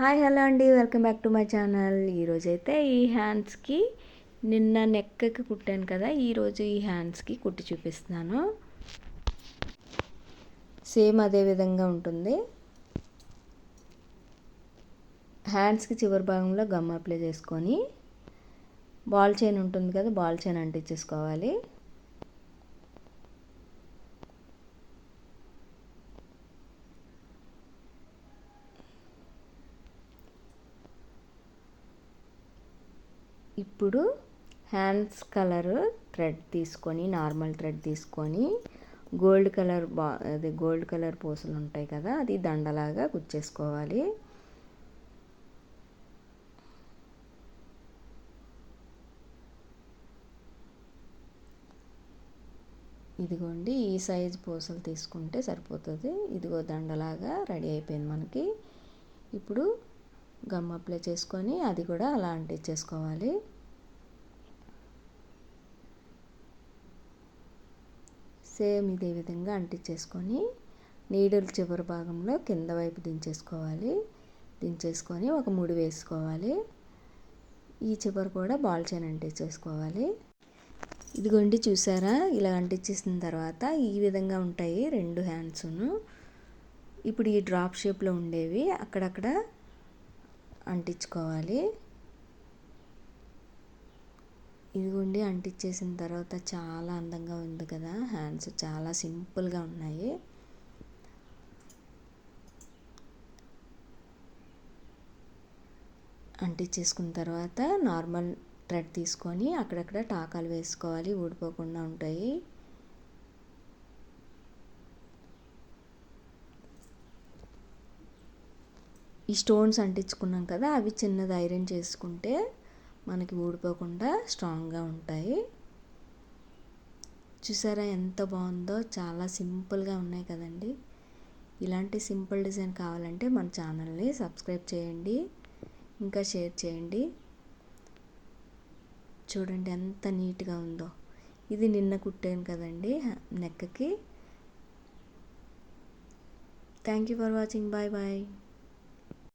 Hi hello అండి, welcome back to my channel. ఈరోజైతే ఈ హ్యాండ్స్కి నిన్న నెక్కి కుట్టాను కదా, ఈరోజు ఈ హ్యాండ్స్కి కుట్టి చూపిస్తున్నాను. సేమ్ అదే విధంగా ఉంటుంది. హ్యాండ్స్కి చివరి భాగంలో గమ్ అప్లై చేసుకొని బాల్ చైన్ ఉంటుంది కదా, బాల్ చైన్ అంటించేసుకోవాలి. ఇప్పుడు హ్యాండ్స్ కలర్ థ్రెడ్ తీసుకొని, నార్మల్ థ్రెడ్ తీసుకొని గోల్డ్ కలర్ పూసలు ఉంటాయి కదా, అది దండలాగా గుచ్చేసుకోవాలి. ఇదిగోండి, ఈ సైజు పూసలు తీసుకుంటే సరిపోతుంది. ఇదిగో దండలాగా రెడీ అయిపోయింది మనకి. ఇప్పుడు గమ్ అప్లై చేసుకొని అది కూడా అలా అంటించేసుకోవాలి. సేమ్ ఇదే విధంగా అంటించేసుకొని నీడిల్ చివరి భాగంలో కింద వైపు దించేసుకొని ఒక ముడి వేసుకోవాలి. ఈ చివరి కూడా బాల్ చైన్ అంటించేసుకోవాలి. ఇదిగోండి, చూసారా, ఇలా అంటించేసిన తర్వాత ఈ విధంగా ఉంటాయి రెండు హ్యాండ్స్ను. ఇప్పుడు ఈ డ్రాప్ షేప్లో ఉండేవి అక్కడక్కడ అంటించుకోవాలి. ఇదిగోండి, అంటించేసిన తర్వాత చాలా అందంగా ఉంది కదా, హ్యాండ్స్ చాలా సింపుల్గా ఉన్నాయి. అంటించేసుకున్న తర్వాత నార్మల్ థ్రెడ్ తీసుకొని అక్కడక్కడ టాకాలు వేసుకోవాలి, ఊడిపోకుండా ఉంటాయి. ఈ స్టోన్స్ అంటించుకున్నాం కదా, అవి చిన్నది ఐరన్ చేసుకుంటే మనకి ఊడిపోకుండా స్ట్రాంగ్గా ఉంటాయి. చూసారా ఎంత బాగుందో, చాలా సింపుల్గా ఉన్నాయి కదండి. ఇలాంటి సింపుల్ డిజైన్ కావాలంటే మన ఛానల్ని సబ్స్క్రైబ్ చేయండి, ఇంకా షేర్ చేయండి. చూడండి ఎంత నీట్గా ఉందో. ఇది నిన్న కుట్టాను కదండి నెక్కి. Thank you for watching. Bye bye.